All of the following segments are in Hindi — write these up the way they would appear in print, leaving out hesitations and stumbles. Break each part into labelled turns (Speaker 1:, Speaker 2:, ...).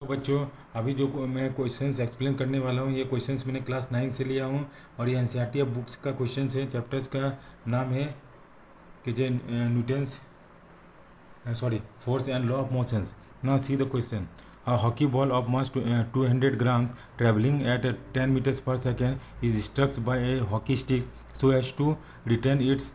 Speaker 1: तो बच्चों, अभी जो मैं क्वेश्चंस एक्सप्लेन करने वाला हूँ, ये क्वेश्चंस मैंने क्लास 9 से लिया हूँ और ये एनसीईआरटी ऑफ बुक्स का क्वेश्चंस है। चैप्टर्स का नाम है कि जे Newton's force and law of motions. Now see the question. A hockey ball of mass 200 grams traveling at 10 meters per second is struck by a hockey stick so as to return its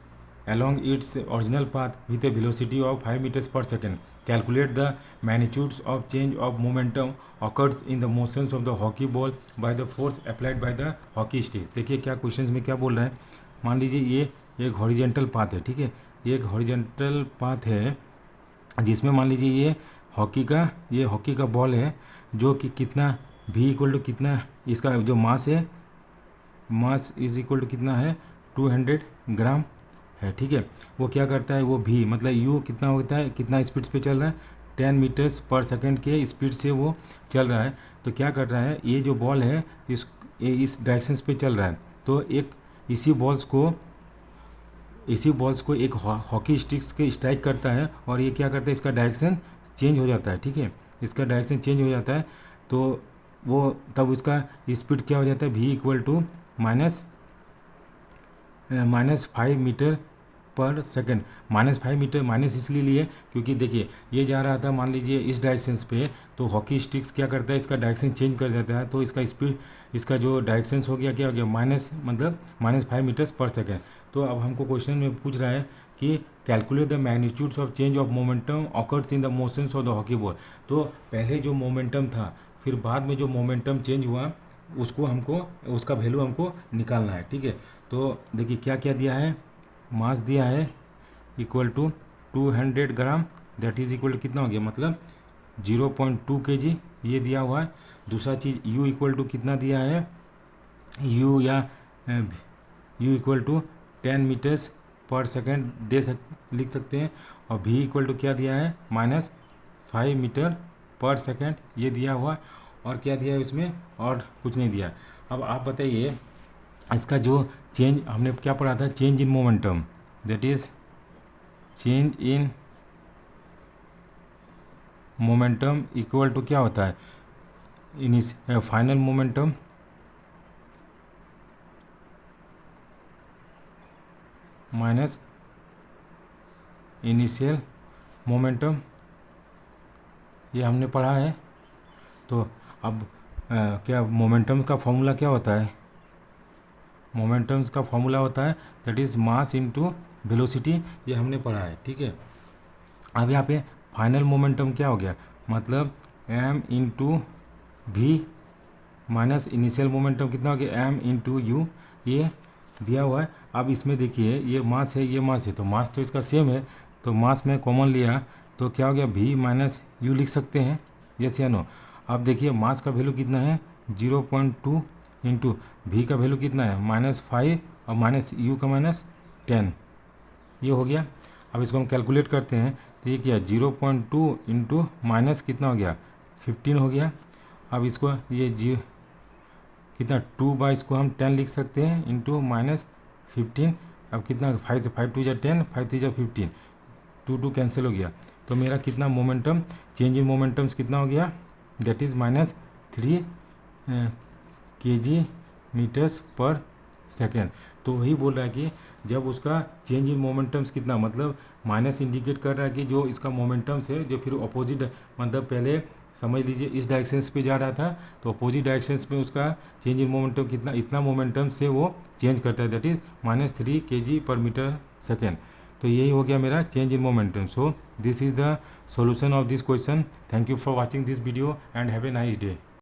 Speaker 1: along its original path with a velocity of 5 meters per second. Calculate the magnitudes of change of momentum occurs in the motions of the hockey ball by the force applied by the hockey stick. देखिए क्या क्वेश्चंस में क्या बोल रहा है। मान लीजिए ये एक हॉरिजेंटल पाथ है, ठीक है। ये एक हॉरिजेंटल पाथ है जिसमें मान लीजिए ये हॉकी का बॉल है जो कि कितना भी इक्वल टू कितना, इसका जो मास है, मास इज इक्वल टू कितना है 200 ग्राम है, ठीक है। वो क्या करता है, वो भी मतलब यू कितना होता है, कितना स्पीड पे चल रहा है, 10 मीटर्स पर सेकंड के स्पीड से वो चल रहा है। तो क्या कर रहा है, ये जो बॉल है इस डायरेक्शन पे चल रहा है। तो एक इसी बॉल्स को एक हॉकी स्टिक्स के स्ट्राइक करता है और ये क्या करता है, इसका डायरेक्शन चेंज हो जाता है, ठीक है। इसका डायरेक्शन चेंज हो जाता है तो वो तब उसका स्पीड क्या हो जाता है, v equal to minus 5 metre per second. -5 metre minus इसलिए लिए क्योंकि देखिए ये जा रहा था मान लीजिए इस डायरेक्शन पे, तो हॉकी स्टिक्स क्या करता है, इसका डायरेक्शन चेंज कर देता है। तो इसका स्पीड, इसका जो डायरेक्शन हो गया क्या हो गया, -5 मीटर्स पर सेकेंड। तो अब हमको क्वेश्चन में पूछ रहा है कि calculate the magnitudes of change of momentum occurs in the motions of the hockey ball. तो पहले जो मोमेंटम था, फिर बाद में जो मोमेंटम चेंज हुआ, उसका वैल्यू हमको निकालना है, ठीक है। तो देखिए क्या क्या दिया है, मास दिया है equal to 200 gram, that is equal to कितना हो गया, मतलब 0.2 kg ये दिया हुआ है। दूसरा चीज़ u इक्वल टू कितना दिया है, u इक्वल टू 10 मीटर्स पर सेकेंड लिख सकते हैं। और v इक्वल टू क्या दिया है, -5 मीटर पर सेकेंड ये दिया हुआ। और क्या दिया है इसमें, और कुछ नहीं दिया। अब आप बताइए इसका जो चेंज हमने क्या पढ़ा था, change in momentum, that is change in momentum equal to क्या होता है, final momentum minus initial momentum, ये हमने पढ़ा है। तो अब क्या मोमेंटम का फॉर्मूला क्या होता है, मोमेंटम्स का फॉर्मूला होता है that is mass into velocity, ये हमने पढ़ा है, ठीक है। अब यहाँ पे फाइनल मोमेंटम क्या हो गया, मतलब m into v minus initial momentum कितना हो गया, m इंटू यू, ये दिया हुआ है। अब इसमें देखिए ये मास है, ये मास है, तो मास तो इसका सेम है, तो मास में कॉमन लिया तो क्या हो गया, v माइनस यू लिख सकते हैं, यस या नो। अब देखिए मास का वैल्यू कितना है 0.2 इंटू वी का वैल्यू कितना है -5 और माइनस यू का -10, ये हो गया। अब इसको हम कैलकुलेट करते हैं तो ये क्या 0.2 इंटू माइनस कितना हो गया 15 हो गया। अब इसको ये कितना 2 इसको हम 10 लिख सकते हैं इंटू -15। अब कितना 5 से 5 2 10, 5 3 15, 2 कैंसिल हो गया। तो मेरा कितना मोमेंटम, चेंज इन मोमेंटम्स कितना हो गया, दैट इज़ -3 kg मीटर्स पर सेकेंड। तो वही बोल रहा है कि जब उसका चेंज इन मोमेंटम्स कितना, मतलब माइनस इंडिकेट कर रहा है कि जो इसका मोमेंटम्स है जो फिर अपोजिट, मतलब पहले समझ लीजिए इस डायरेक्शंस पे जा रहा था तो अपोजिट डायरेक्शंस में उसका चेंज इन मोमेंटम कितना, इतना मोमेंटम से वो चेंज करता है, दैट इज -3 kg पर मीटर सेकेंड। तो यही हो गया मेरा change in momentum. So this is the solution of this question. Thank you for watching this video and have a nice day.